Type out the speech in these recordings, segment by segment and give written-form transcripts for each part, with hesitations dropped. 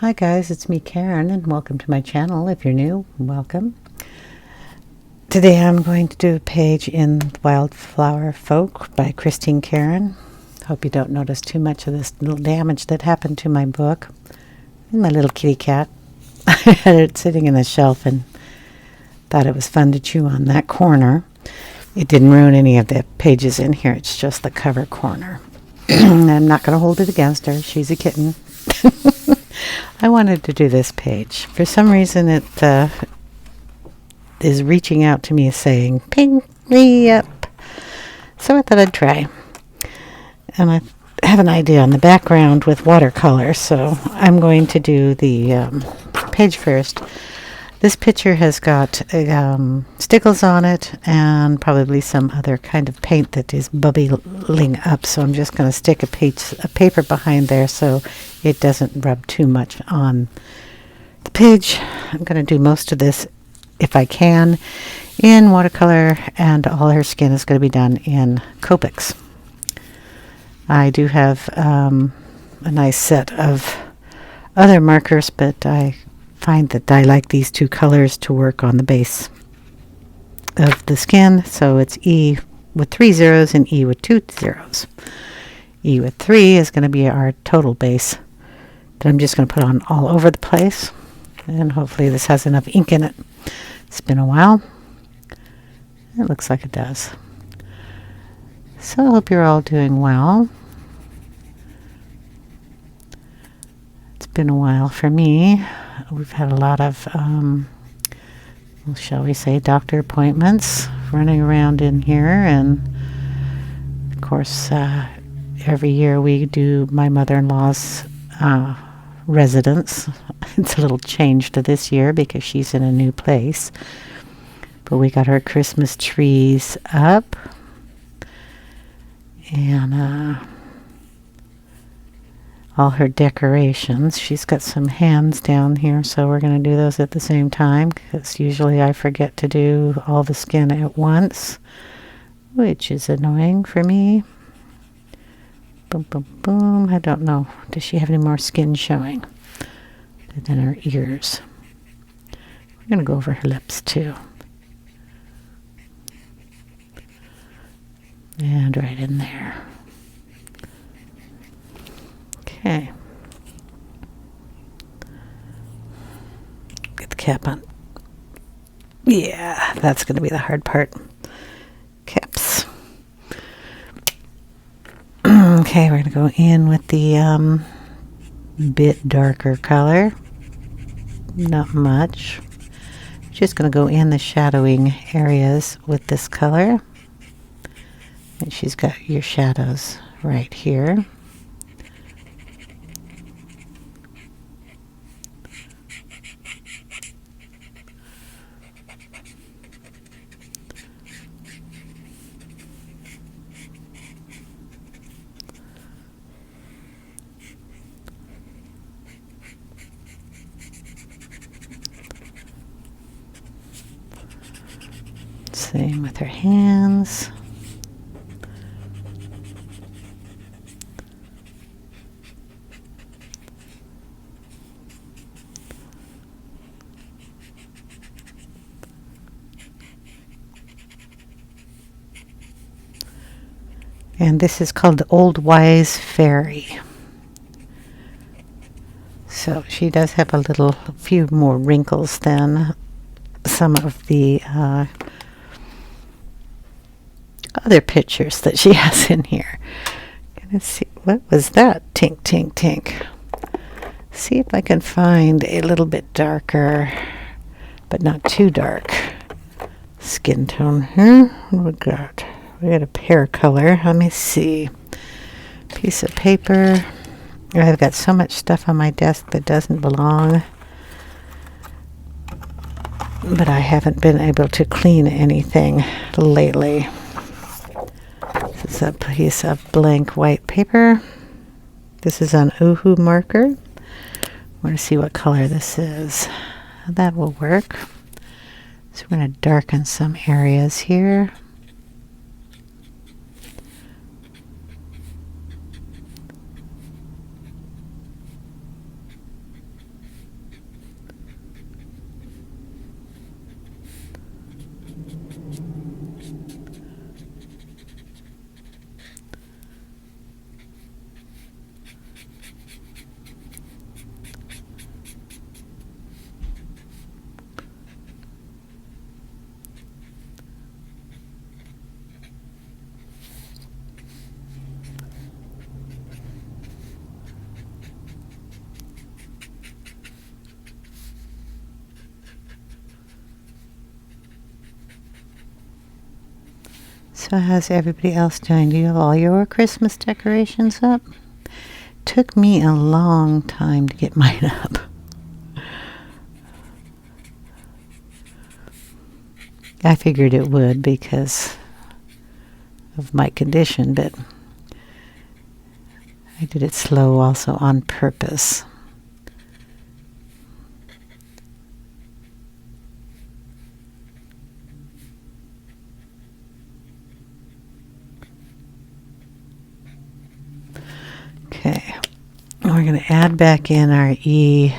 Hi guys, it's me Karen and welcome to my channel. If you're new, welcome. Today I'm going to do a page in Wildflower Folk by Christine Karen. Hope you don't notice too much of this little damage that happened to my book. My little kitty cat. I had it sitting in the shelf and thought it was fun to chew on that corner. It didn't ruin any of the pages in here, it's just the cover corner. I'm not going to hold it against her, she's a kitten. I wanted to do this page. For some reason it is reaching out to me saying, ping me up. So I thought I'd try. And I have an idea on the background with watercolor, so I'm going to do the page first. This picture has got stickles on it and probably some other kind of paint that is bubbling up, so I'm just going to stick a paper behind there so it doesn't rub too much on the page. I'm going to do most of this, if I can, in watercolor, and all her skin is going to be done in Copics. I do have a nice set of other markers, but I find that I like these two colors to work on the base of the skin. So it's E with 3 zeros and E with 2 zeros. E with 3 is going to be our total base that I'm just going to put on all over the place. And hopefully this has enough ink in it. It's been a while. It looks like it does. So I hope you're all doing well. It's been a while for me. We've had a lot of, shall we say, doctor appointments running around in here. And, of course, every year we do my mother-in-law's residence. It's a little change to this year because she's in a new place. But we got our Christmas trees up. And all her decorations. She's got some hands down here, so we're going to do those at the same time, because usually I forget to do all the skin at once, which is annoying for me. Boom, boom, boom. I don't know. Does she have any more skin showing than her ears? We're going to go over her lips too. And right in there. Okay. Get the cap on. Yeah, that's going to be the hard part. Caps. Okay, we're going to go in with the bit darker color. Not much. Just going to go in the shadowing areas with this color. And she's got your shadows right here. Same with her hands. And this is called the Old Wise Fairy. So she does have a few more wrinkles than some of the other pictures that she has in here. Gonna see, what was that? Tink, tink, tink. See if I can find a little bit darker, but not too dark skin tone here. What do we got? We got a pear color. Let me see. Piece of paper. I've got so much stuff on my desk that doesn't belong. But I haven't been able to clean anything lately. This is a piece of blank white paper. This is an Ohuhu marker. I want to see what color this is. That will work. So we're going to darken some areas here. So how's everybody else doing? Do you have all your Christmas decorations up? Took me a long time to get mine up. I figured it would because of my condition, but I did it slow also on purpose. Okay, we're going to add back in our E000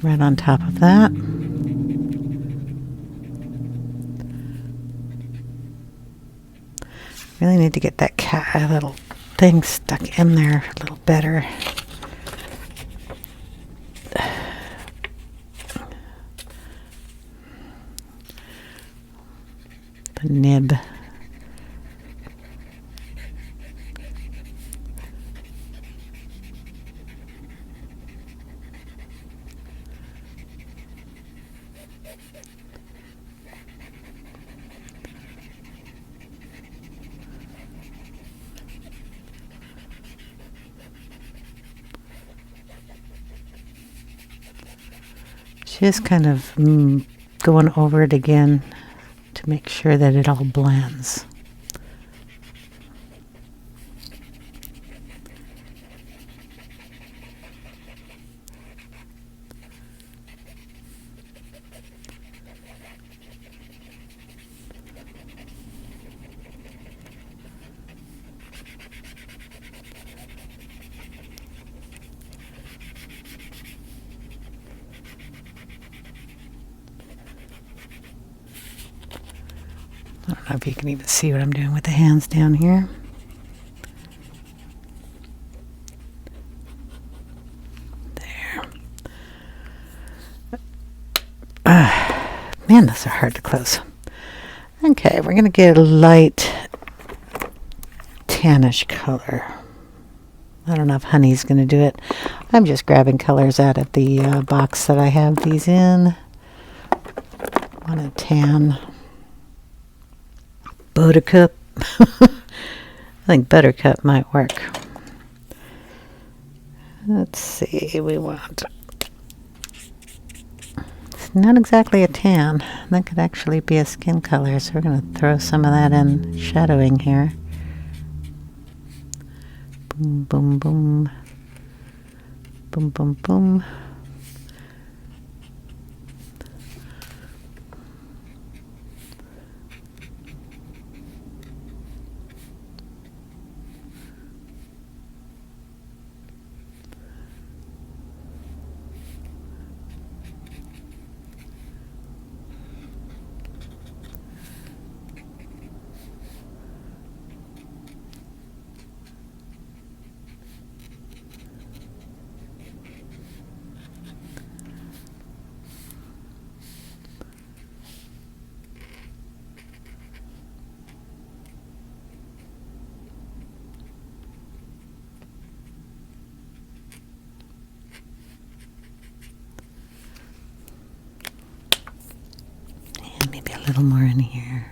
right on top of that. Really need to get that little thing stuck in there a little better. The nib. Just kind of going over it again to make sure that it all blends. I don't know if you can even see what I'm doing with the hands down here. There. Man, those are hard to close. Okay, we're going to get a light tannish color. I don't know if honey's going to do it. I'm just grabbing colors out of the box that I have these in. I want a tan. Buttercup. I think buttercup might work. Let's see, we want... It's not exactly a tan. That could actually be a skin color, so we're going to throw some of that in shadowing here. Boom, boom, boom. Boom, boom, boom. Maybe a little more in here.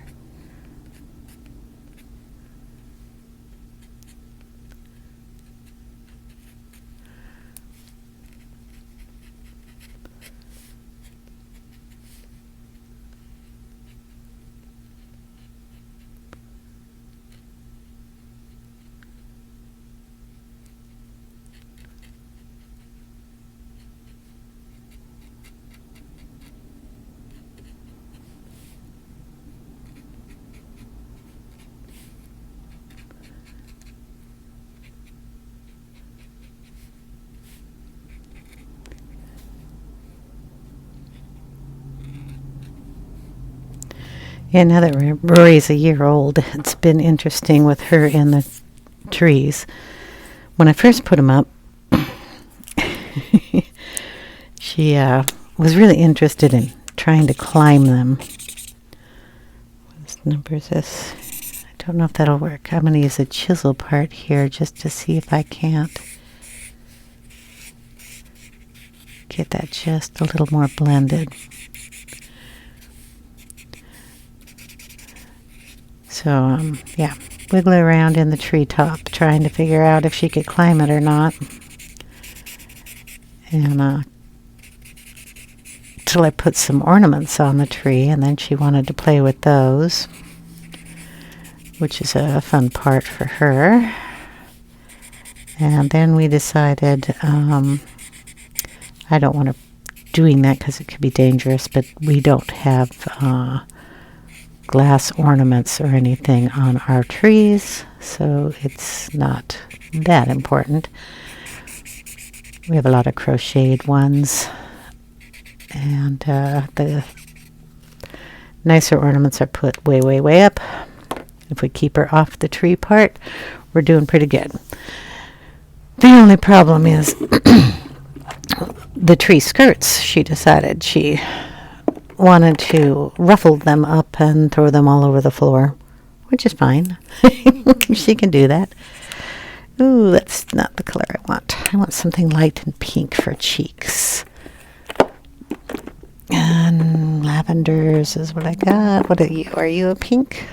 Yeah, now that Rory's a year old, it's been interesting with her and the trees. When I first put them up, she was really interested in trying to climb them. What number is this? I don't know if that'll work. I'm going to use a chisel part here just to see if I can't get that just a little more blended. So, yeah, wiggle around in the treetop, trying to figure out if she could climb it or not. And till I put some ornaments on the tree, and then she wanted to play with those, which is a fun part for her. And then we decided, I don't want to doing that because it could be dangerous, but we don't have glass ornaments or anything on our trees, so it's not that important. We have a lot of crocheted ones, and the nicer ornaments are put way, way, way up. If we keep her off the tree part, we're doing pretty good. The only problem is the tree skirts. She decided she wanted to ruffle them up and throw them all over the floor, which is fine. She can do that. Ooh, that's not the color I want. I want something light and pink for cheeks. And lavenders is what I got. What are you? Are you a pink?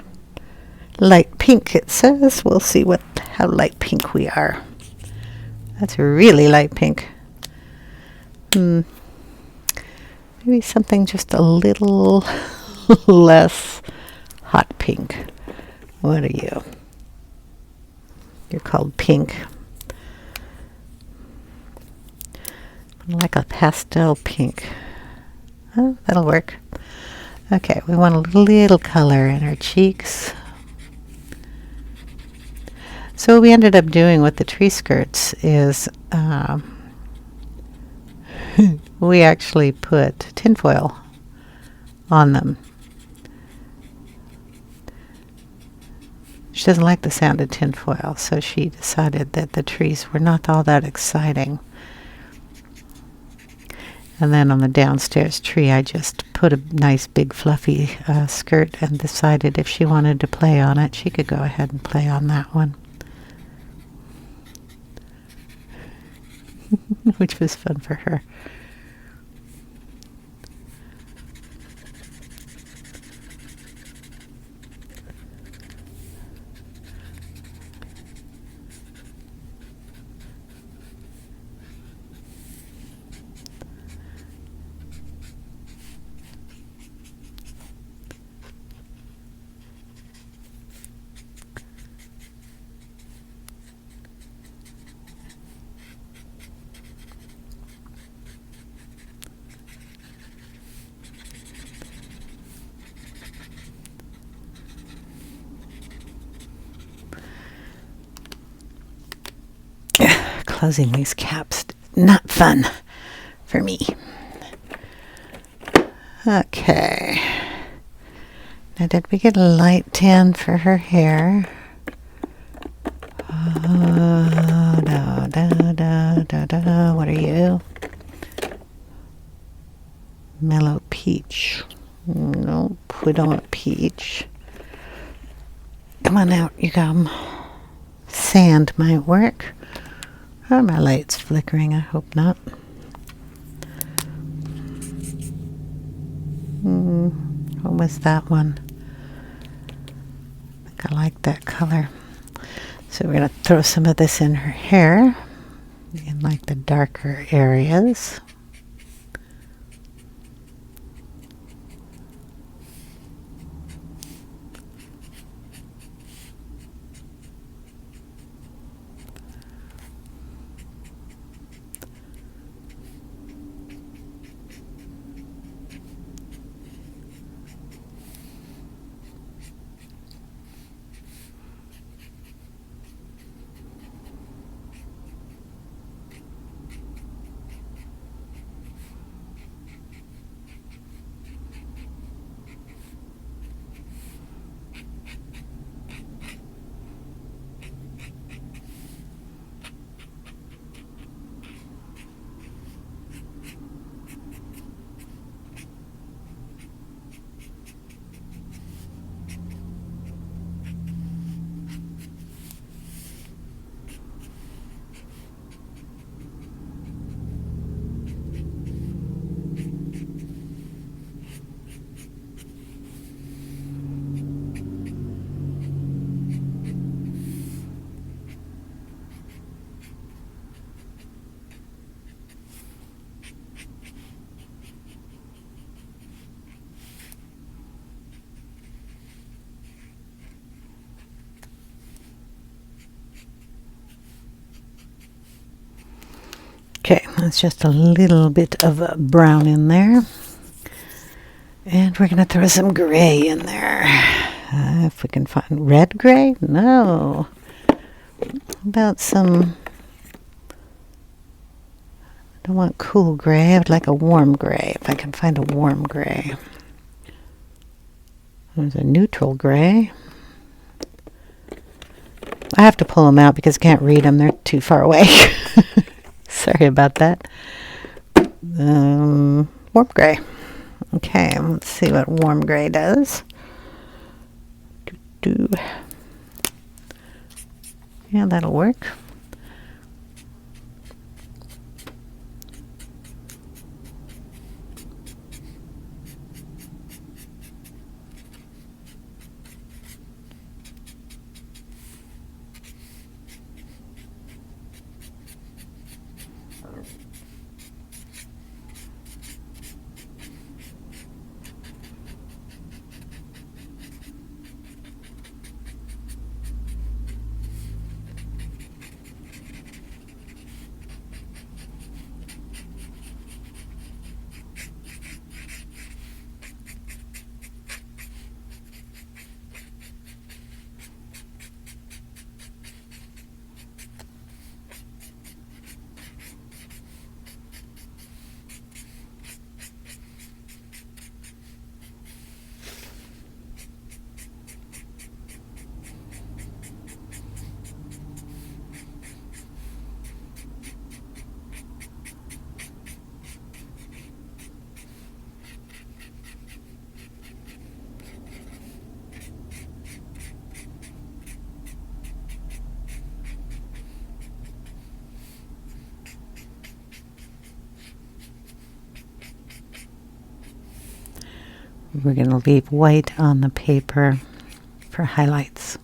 Light pink, it says. We'll see how light pink we are. That's really light pink. Maybe something just a little less hot pink. What are you? You're called pink. Like a pastel pink. Oh, that'll work. Okay, we want a little color in our cheeks. So what we ended up doing with the tree skirts is we actually put tinfoil on them. She doesn't like the sound of tinfoil, so she decided that the trees were not all that exciting. And then on the downstairs tree, I just put a nice big fluffy skirt and decided if she wanted to play on it, she could go ahead and play on that one. Which was fun for her. Closing these caps, not fun for me. Okay. Now, did we get a light tan for her hair? What are you? Mellow peach. Nope, we don't want peach. Come on out, you come. Sand might work. Oh, my light's flickering. I hope not. What was that one? I think I like that color. So we're going to throw some of this in her hair, in like the darker areas. Okay, that's just a little bit of brown in there. And we're going to throw some gray in there. If we can find red gray? No. About some... I don't want cool gray. I would like a warm gray, if I can find a warm gray. There's a neutral gray. I have to pull them out because I can't read them. They're too far away. Sorry about that. Warm gray. Okay, let's see what warm gray does. Yeah, that'll work. We're going to leave white on the paper for highlights.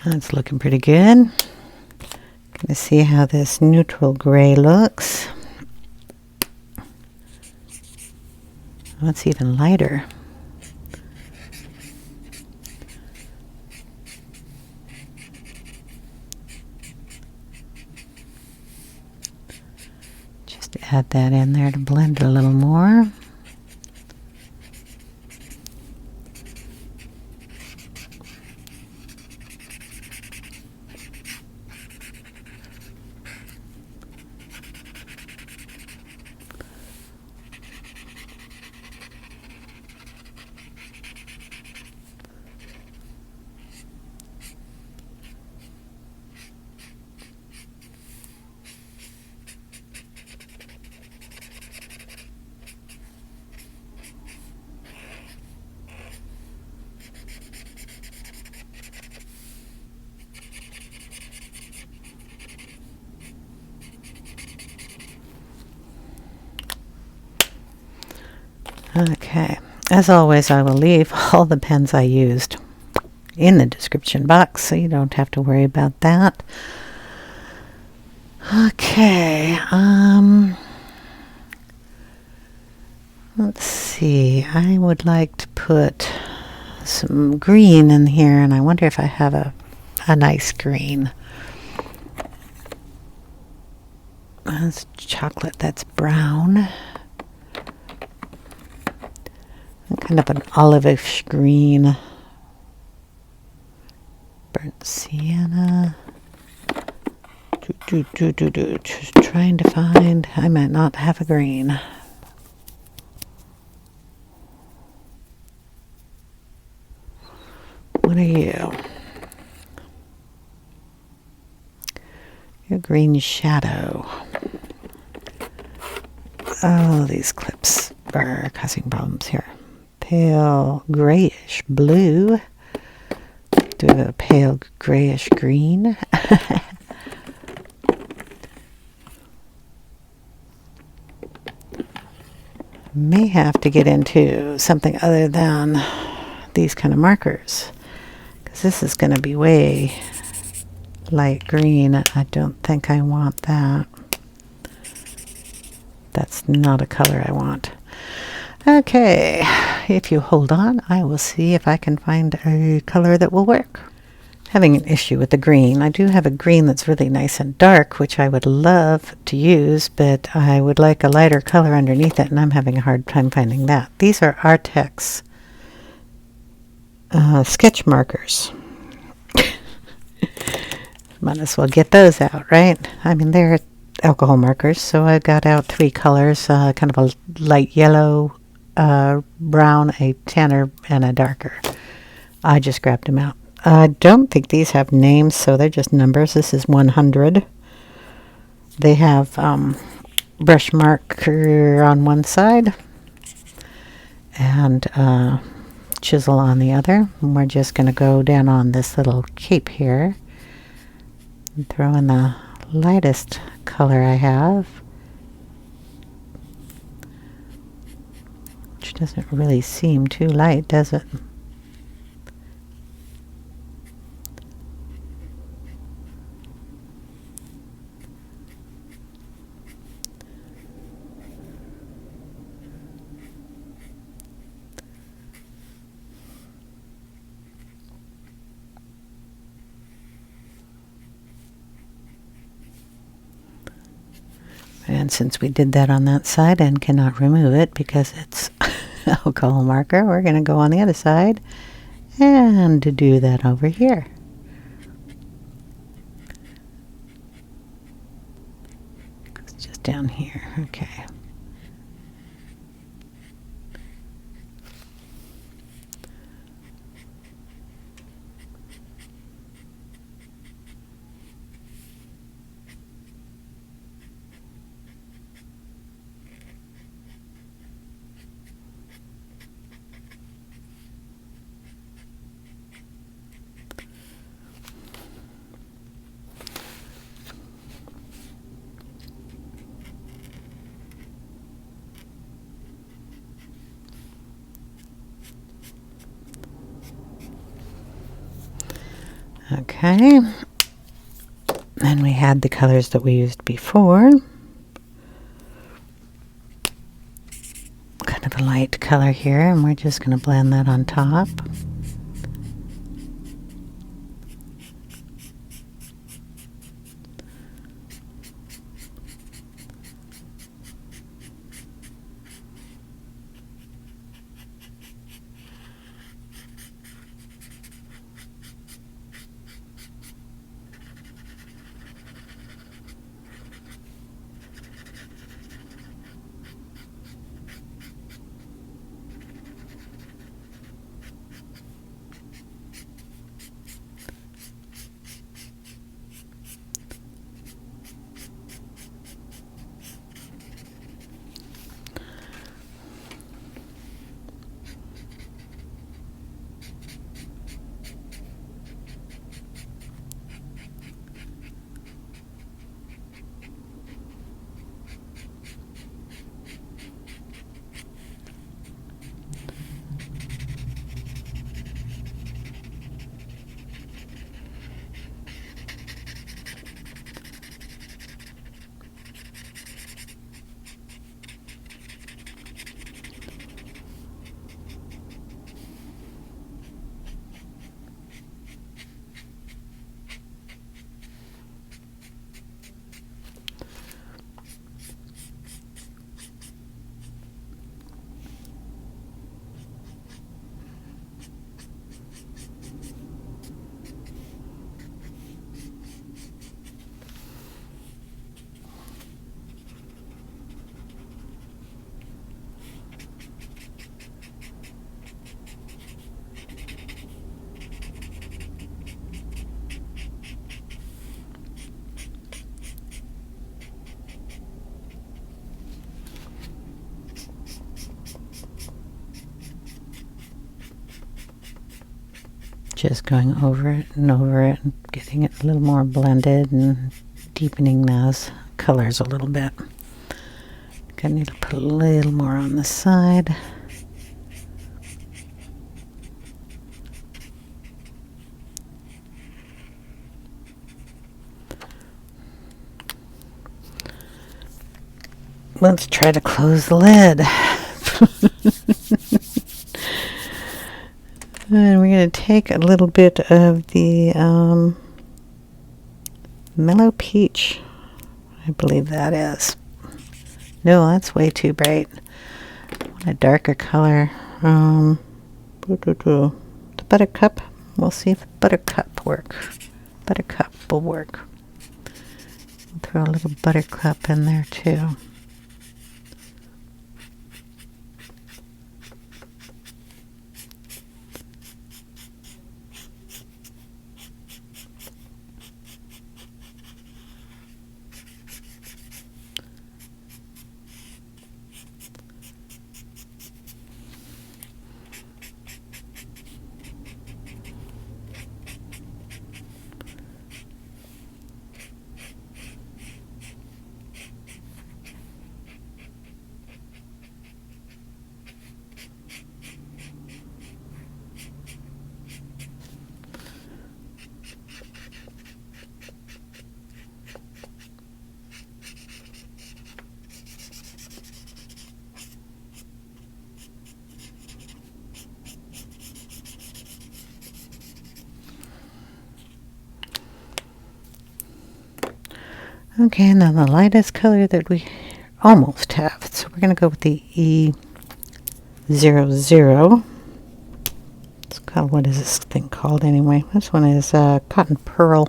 That's looking pretty good. Gonna see how this neutral gray looks. Oh, it's even lighter. Just add that in there to blend it a little more. Okay, as always, I will leave all the pens I used in the description box, so you don't have to worry about that. Okay, let's see. I would like to put some green in here, and I wonder if I have a nice green. That's chocolate, that's brown. Kind of an olive-ish green. Burnt sienna. Just trying to find. I might not have a green. What are you? You're green shadow. Oh, these clips are causing problems here. Pale grayish blue. Do a pale grayish green. May have to get into something other than these kind of markers, because this is going to be way light green. I don't think I want that. That's not a color I want. Okay, if you hold on, I will see if I can find a color that will work. Having an issue with the green. I do have a green that's really nice and dark, which I would love to use, but I would like a lighter color underneath it, and I'm having a hard time finding that. These are Arrtx sketch markers. Might as well get those out, right? I mean, they're alcohol markers, so I got out 3 colors, kind of a light yellow, brown, a tanner, and a darker. I just grabbed them out. I don't think these have names, so they're just numbers. This is 100. They have brush marker on one side and chisel on the other. And we're just going to go down on this little cape here and throw in the lightest color I have, which doesn't really seem too light, does it? And since we did that on that side and cannot remove it because it's alcohol marker, we're going to go on the other side and do that over here. It's just down here. Okay. Okay, and we had the colors that we used before. Kind of a light color here, and we're just going to blend that on top. Just going over it and getting it a little more blended and deepening those colors a little bit. I need to put a little more on the side. Let's try to close the lid. And we're going to take a little bit of the Mellow Peach. I believe that is. No, that's way too bright. I want a darker color. The Buttercup. We'll see if Buttercup works. Buttercup will work. We'll throw a little Buttercup in there too. Okay, and then the lightest color that we almost have. So we're going to go with the E00. It's called, what is this thing called anyway? This one is Cotton Pearl.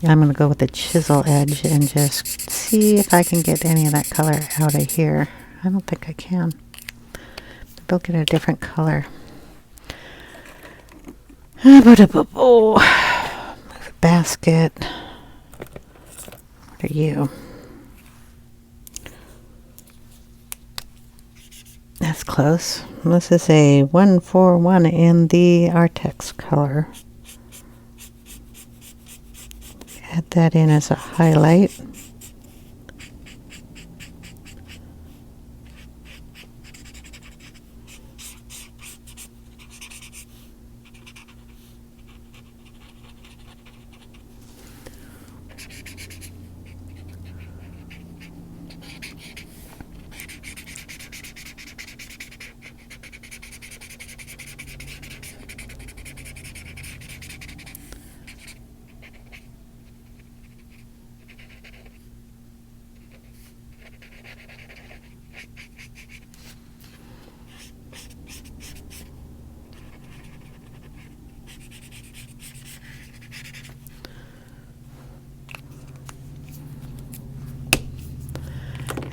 I'm going to go with the chisel edge and just see if I can get any of that color out of here. I don't think I can. We'll get a different color. Oh, basket. What are you? That's close. This is a 141 in the Arrtx color. Add that in as a highlight.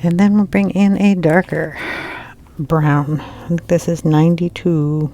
And then we'll bring in a darker brown. I think this is 92.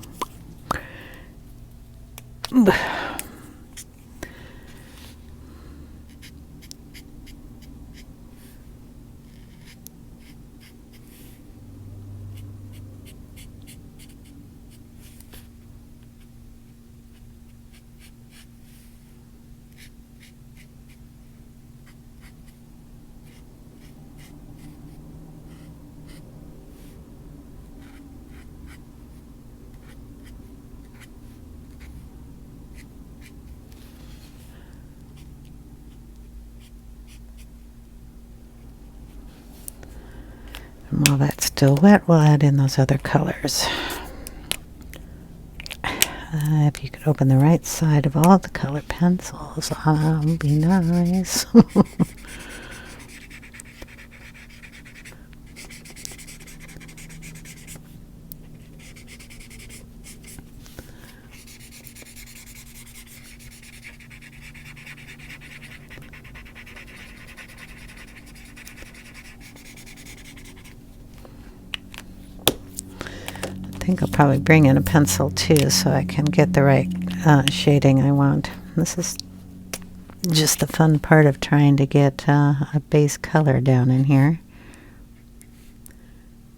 And while that's still wet, we'll add in those other colors. If you could open the right side of all the color pencils, that would be nice. I think I'll probably bring in a pencil too so I can get the right shading I want. This is just the fun part of trying to get a base color down in here.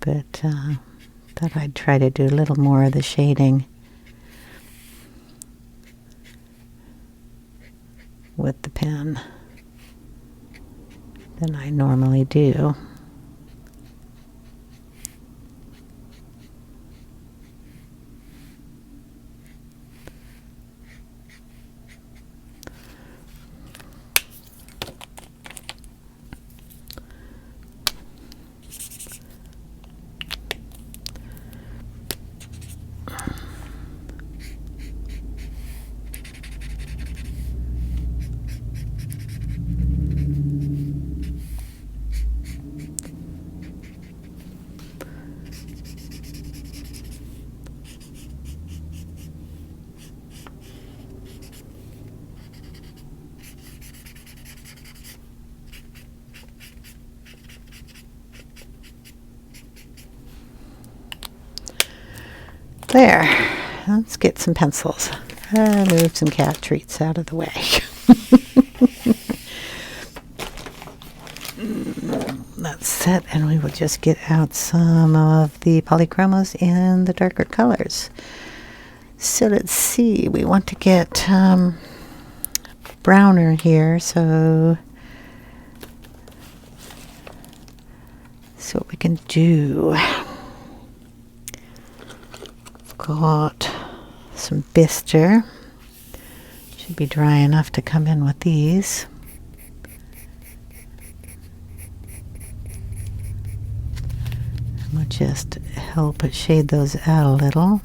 But thought I'd try to do a little more of the shading. with the pen than I normally do. There, let's get some pencils. Move some cat treats out of the way. That's set, and we will just get out some of the Polychromos in the darker colors. So let's see, we want to get browner here, so what we can do. Got some Bistre. Should be dry enough to come in with these. And we'll just help it shade those out a little.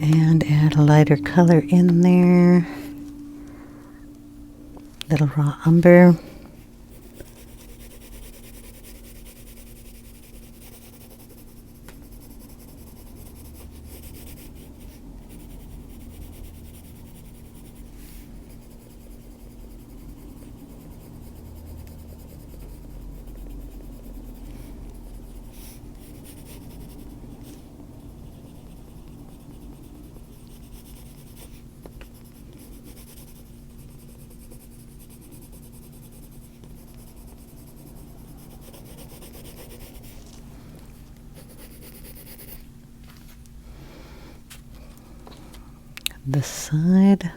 And add a lighter color in there. Little raw umber. This side.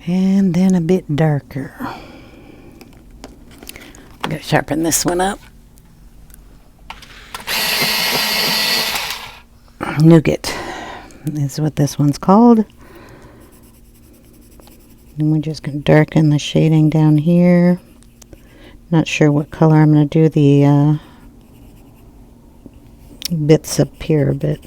And then a bit darker. I'm going to sharpen this one up. Nougat is what this one's called. And we're just going to darken the shading down here. Not sure what color I'm going to do the bits up here a bit.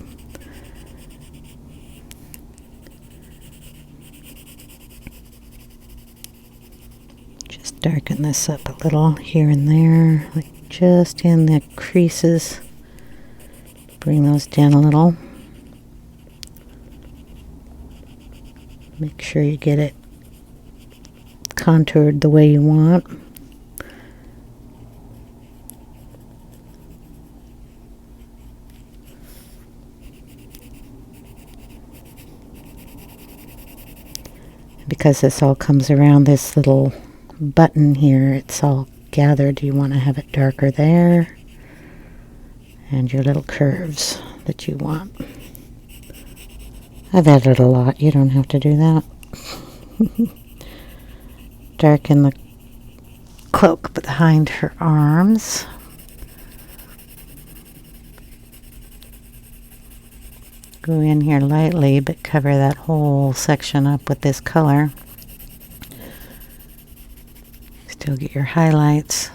Just darken this up a little here and there, like just in the creases. Bring those down a little. Make sure you get it contoured the way you want. Because this all comes around this little button here, it's all gathered. You want to have it darker there, and your little curves that you want. I've added a lot. You don't have to do that. Darken the cloak behind her arms. Go in here lightly, but cover that whole section up with this color. Still get your highlights.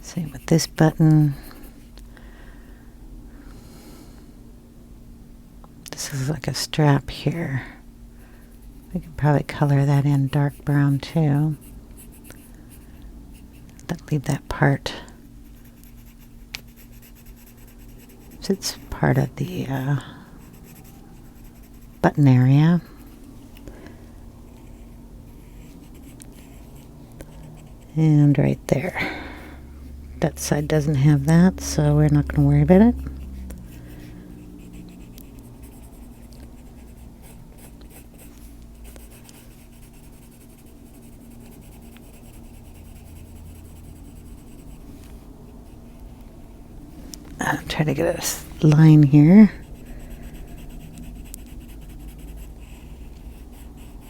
Same with this button. This is like a strap here. We could probably color that in dark brown too. Leave that part. So it's part of the button area. And right there. That side doesn't have that, so we're not going to worry about it. I'm trying to get a line here.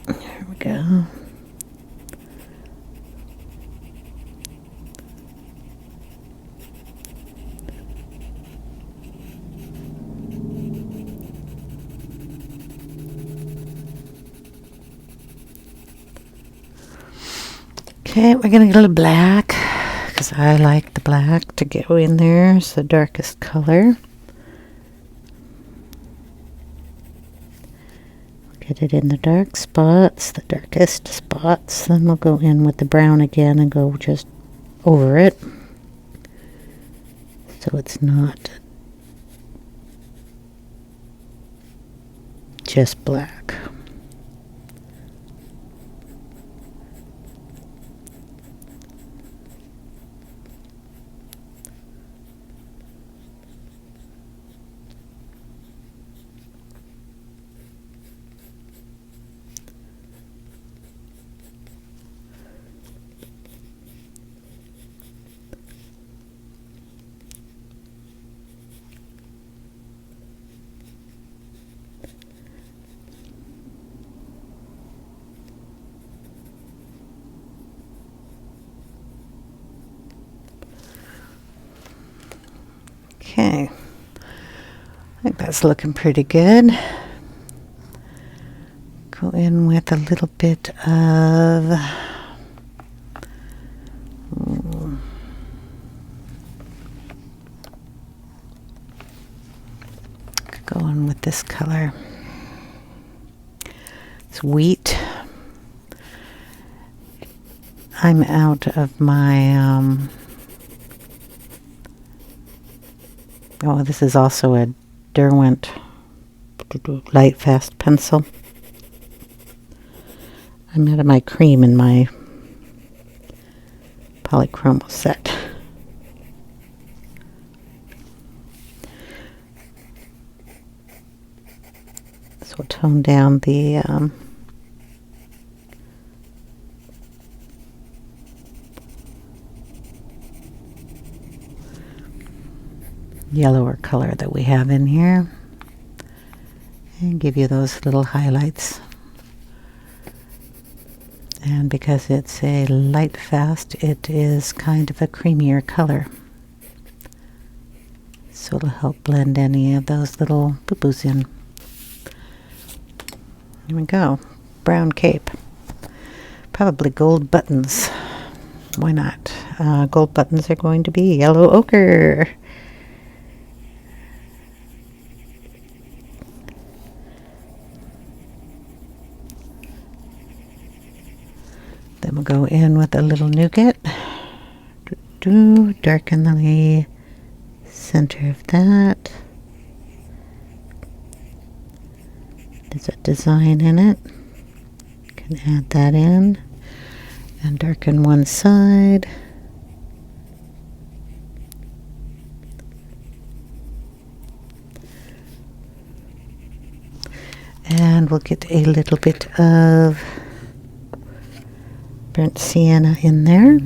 There we go. Okay, we're going to get a little black, because I like the black to go in there. It's the darkest color. Get it in the dark spots, the darkest spots. Then we'll go in with the brown again and go just over it, so it's not just black. Okay, I think that's looking pretty good. Go in with a little bit of go in with this color. It's wheat. I'm out of my oh, this is also a Derwent Lightfast pencil. I'm out of my cream in my Polychromos set. So we'll tone down the yellower color that we have in here and give you those little highlights. And because it's a Lightfast, it is kind of a creamier color. So it'll help blend any of those little boo-boos in. Here we go. Brown cape. Probably gold buttons. Why not? Gold buttons are going to be yellow ochre. Then we'll go in with a little nougat. Darken the center of that. There's a design in it. Can add that in and darken one side. And we'll get a little bit of burnt sienna in there.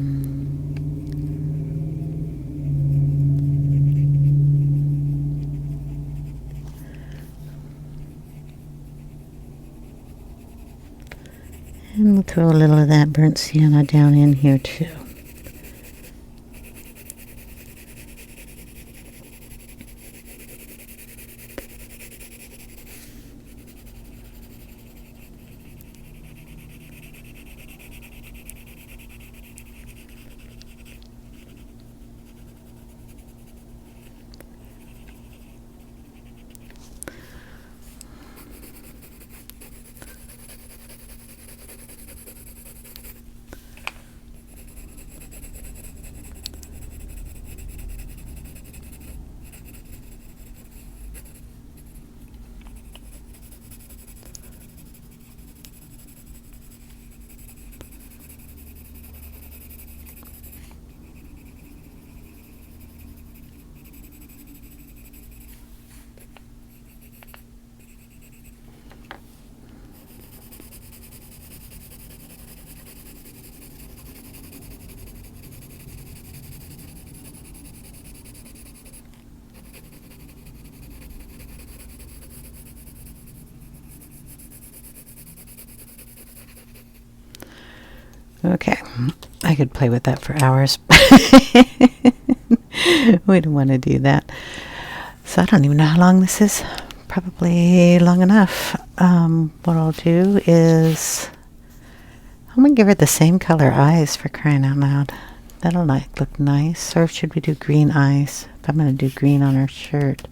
And we'll throw a little of that burnt sienna down in here too. Okay, I could play with that for hours. We don't want to do that. So I don't even know how long this is. Probably long enough. What I'll do is I'm going to give her the same color eyes, for crying out loud. That'll look nice. Or should we do green eyes? If I'm going to do green on her shirt.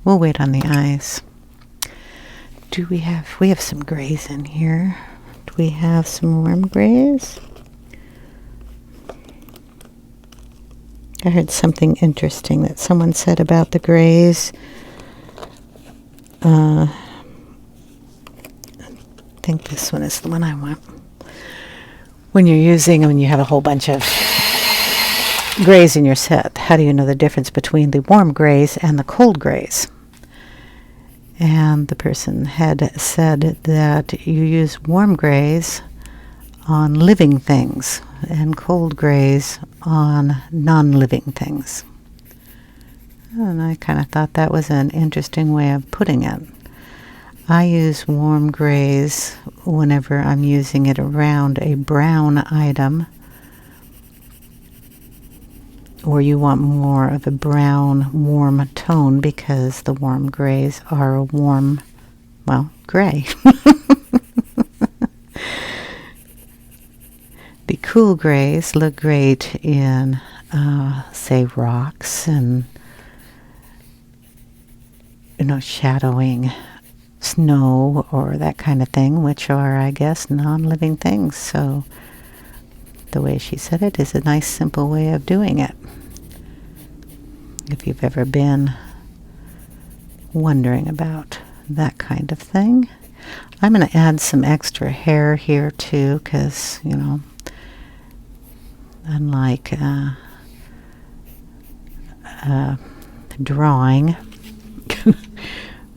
We'll wait on the eyes. We have some grays in here. Do we have some warm grays? I heard something interesting that someone said about the grays. I think this one is the one I want. When you're using them and you have a whole bunch of grays in your set, how do you know the difference between the warm grays and the cold grays? And the person had said that you use warm grays on living things and cold grays on non-living things. And I kind of thought that was an interesting way of putting it. I use warm grays whenever I'm using it around a brown item, or you want more of a brown, warm tone, because the warm grays are a warm, well, gray. The cool grays look great in, say, rocks and, shadowing snow or that kind of thing, which are, I guess, non-living things. So the way she said it is a nice, simple way of doing it. If you've ever been wondering about that kind of thing. I'm going to add some extra hair here too, because, unlike drawing,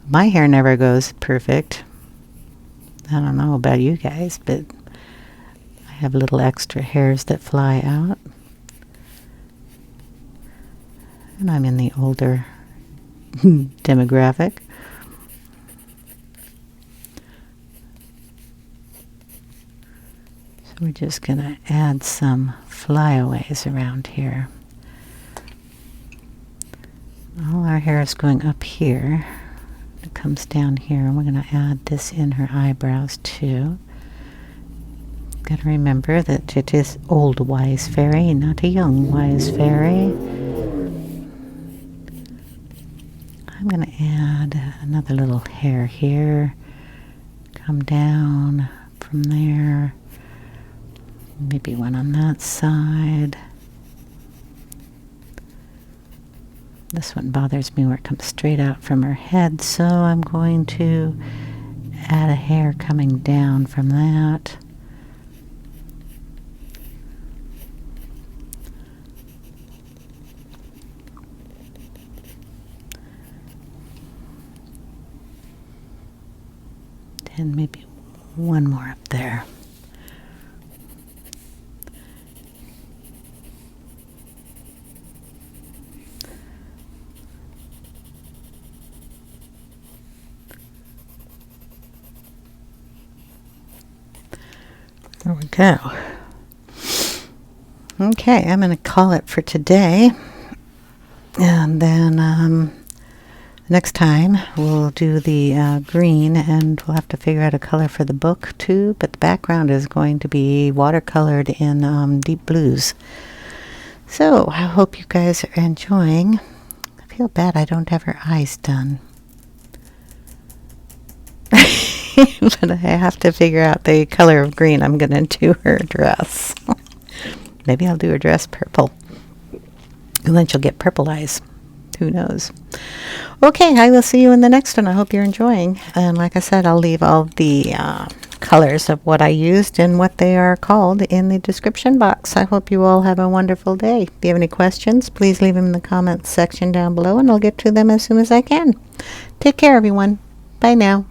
my hair never goes perfect. I don't know about you guys, but I have little extra hairs that fly out. And I'm in the older demographic. We're just going to add some flyaways around here. All our hair is going up here. It comes down here, and we're going to add this in her eyebrows too. Got to remember that it is old wise fairy, not a young wise fairy. I'm going to add another little hair here. Come down from there. Maybe one on that side. This one bothers me where it comes straight out from her head, so I'm going to add a hair coming down from that. And maybe one more up there. There we go. Okay, I'm going to call it for today. And then next time we'll do the green, and we'll have to figure out a color for the book too. But the background is going to be watercolored in deep blues. So I hope you guys are enjoying. I feel bad I don't have her eyes done. But I have to figure out the color of green I'm going to do her dress. Maybe I'll do her dress purple. And then she'll get purple eyes. Who knows? Okay, I will see you in the next one. I hope you're enjoying. And like I said, I'll leave all the colors of what I used and what they are called in the description box. I hope you all have a wonderful day. If you have any questions, please leave them in the comments section down below, and I'll get to them as soon as I can. Take care, everyone. Bye now.